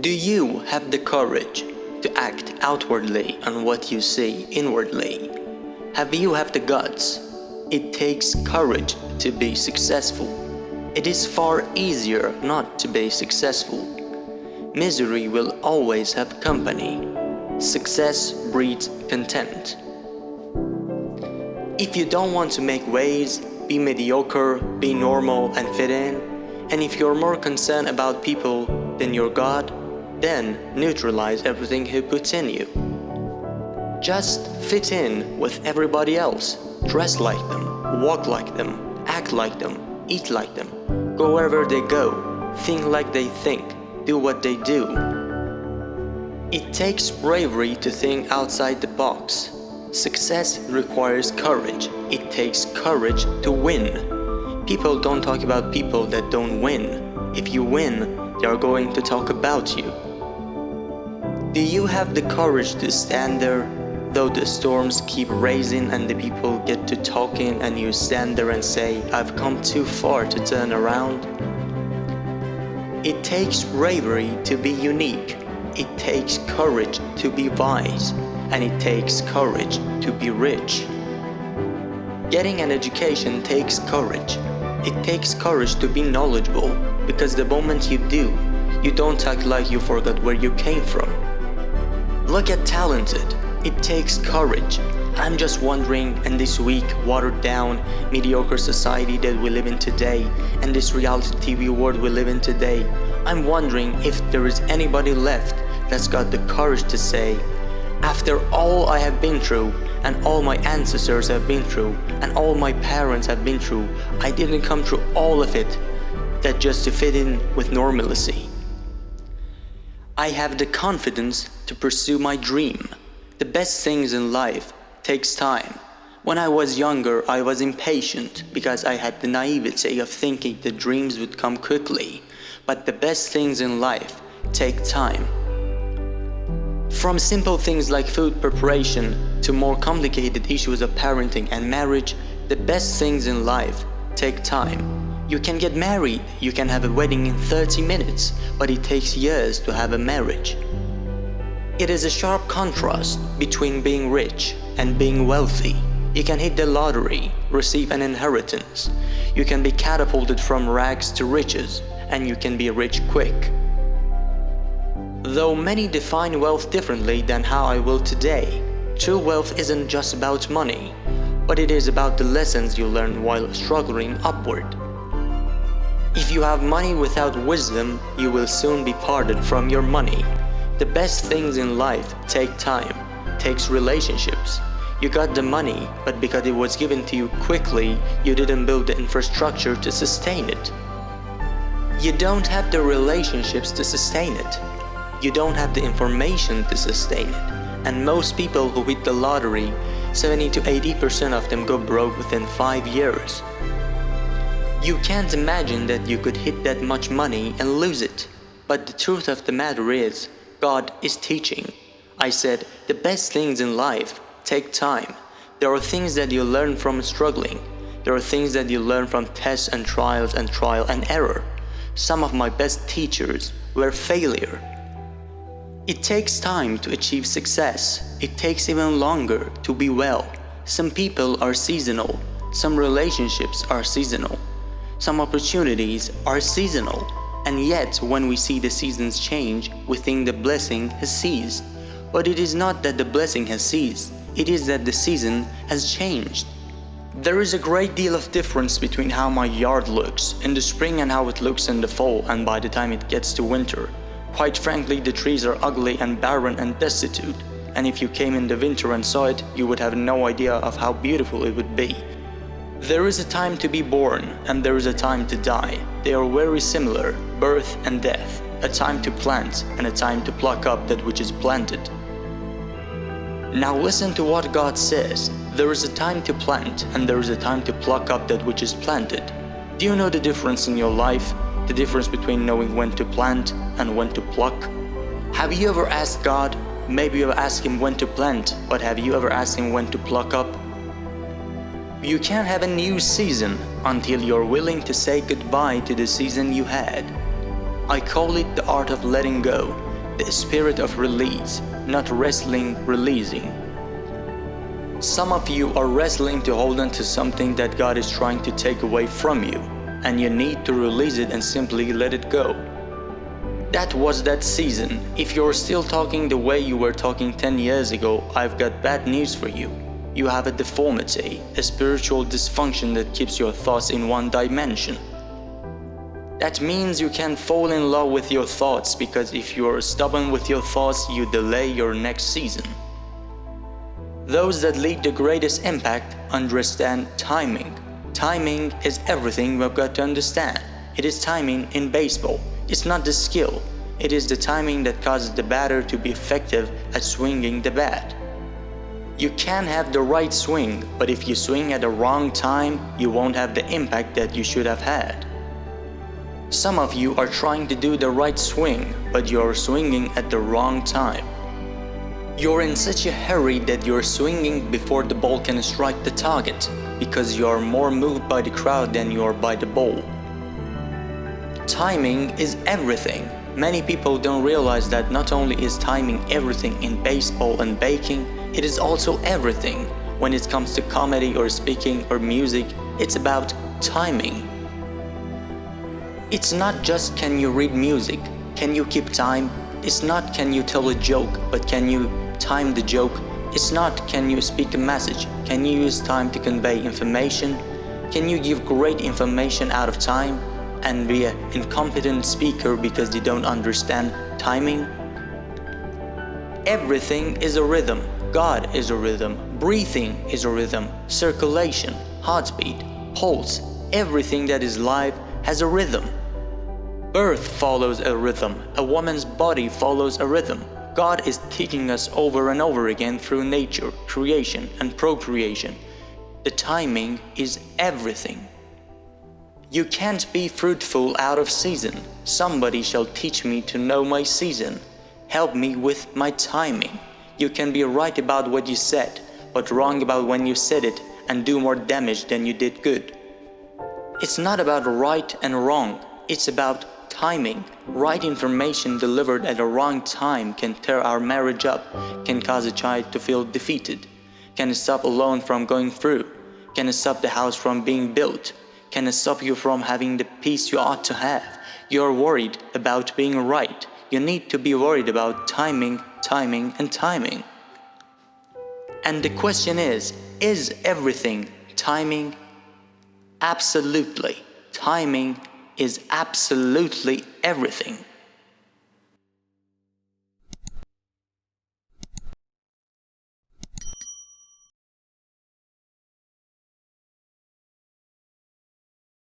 Do you have the courage to act outwardly on what you say inwardly? Have you have the guts? It takes courage to be successful. It is far easier not to be successful. Misery will always have company. Success breeds contempt. If you don't want to make waves, be mediocre, be normal and fit in, and if you're more concerned about people than your God, then neutralize everything He puts in you. Just fit in with everybody else. Dress like them, walk like them, act like them, eat like them. Go wherever they go, think like they think, do what they do. It takes bravery to think outside the box. Success requires courage. It takes courage to win. People don't talk about people that don't win. If you win, they are going to talk about you. Do you have the courage to stand there, though the storms keep rising and the people get to talking and you stand there and say, I've come too far to turn around? It takes bravery to be unique. It takes courage to be wise. And it takes courage to be rich. Getting an education takes courage. It takes courage to be knowledgeable, because the moment you do, you don't act like you forgot where you came from. Look at talented. It takes courage. I'm just wondering, in this weak, watered down, mediocre society that we live in today, and this reality TV world we live in today, I'm wondering if there is anybody left that's got the courage to say, after all I have been through, and all my ancestors have been through, and all my parents have been through, I didn't come through all of it, that just to fit in with normalcy. I have the confidence to pursue my dream. The best things in life takes time. When I was younger, I was impatient because I had the naivety of thinking the dreams would come quickly. But the best things in life take time. From simple things like food preparation to more complicated issues of parenting and marriage, the best things in life take time. You can get married, you can have a wedding in 30 minutes, but it takes years to have a marriage. It is a sharp contrast between being rich and being wealthy. You can hit the lottery, receive an inheritance. You can be catapulted from rags to riches, and you can be rich quick. Though many define wealth differently than how I will today, true wealth isn't just about money, but it is about the lessons you learn while struggling upward. If you have money without wisdom, you will soon be parted from your money. The best things in life take time, takes relationships. You got the money, but because it was given to you quickly, you didn't build the infrastructure to sustain it. You don't have the relationships to sustain it. You don't have the information to sustain it. And most people who hit the lottery, 70 to 80% of them go broke within 5 years. You can't imagine that you could hit that much money and lose it. But the truth of the matter is, God is teaching. I said, the best things in life take time. There are things that you learn from struggling. There are things that you learn from tests and trial and error. Some of my best teachers were failure. It takes time to achieve success. It takes even longer to be well. Some people are seasonal. Some relationships are seasonal. Some opportunities are seasonal. And yet, when we see the seasons change, we think the blessing has ceased. But it is not that the blessing has ceased. It is that the season has changed. There is a great deal of difference between how my yard looks in the spring and how it looks in the fall and by the time it gets to winter. Quite frankly, the trees are ugly and barren and destitute, and if you came in the winter and saw it, you would have no idea of how beautiful it would be. There is a time to be born, and there is a time to die. They are very similar, birth and death, a time to plant and a time to pluck up that which is planted. Now listen to what God says. There is a time to plant, and there is a time to pluck up that which is planted. Do you know the difference in your life? The difference between knowing when to plant and when to pluck? Have you ever asked God? Maybe you have asked Him when to plant, but have you ever asked Him when to pluck up? You can't have a new season until you're willing to say goodbye to the season you had. I call it the art of letting go. the spirit of release, not wrestling, releasing. Some of you are wrestling to hold on to something that God is trying to take away from you, and you need to release it and simply let it go. That was that season. If you're still talking the way you were talking 10 years ago, I've got bad news for you. You have a deformity, a spiritual dysfunction that keeps your thoughts in one dimension. That means you can fall in love with your thoughts, because if you're stubborn with your thoughts, you delay your next season. Those that lead the greatest impact understand timing. Timing is everything we've got to understand. It is timing in baseball. It's not the skill. It is the timing that causes the batter to be effective at swinging the bat. You can have the right swing, but if you swing at the wrong time, you won't have the impact that you should have had. Some of you are trying to do the right swing, but you're swinging at the wrong time. You're in such a hurry that you're swinging before the ball can strike the target, because you're more moved by the crowd than you are by the ball. Timing is everything. Many people don't realize that not only is timing everything in baseball and baking, it is also everything. When it comes to comedy or speaking or music, it's about timing. It's not just can you read music, can you keep time? It's not can you tell a joke, but can you time the joke? It's not can you speak a message, can you use time to convey information? Can you give great information out of time and be an incompetent speaker because you don't understand timing? Everything is a rhythm. God is a rhythm. Breathing is a rhythm. Circulation, heartbeat, pulse, everything that is live has a rhythm. Birth follows a rhythm. A woman's body follows a rhythm. God is teaching us over and over again through nature, creation, and procreation. The timing is everything. You can't be fruitful out of season. Somebody shall teach me to know my season. Help me with my timing. You can be right about what you said, but wrong about when you said it and do more damage than you did good. It's not about right and wrong. It's about timing. Right information delivered at the wrong time can tear our marriage up, can cause a child to feel defeated, can stop a loan from going through, can stop the house from being built, can stop you from having the peace you ought to have. You're worried about being right. You need to be worried about timing, timing, and timing. And the question is everything timing? Absolutely. Timing is absolutely everything.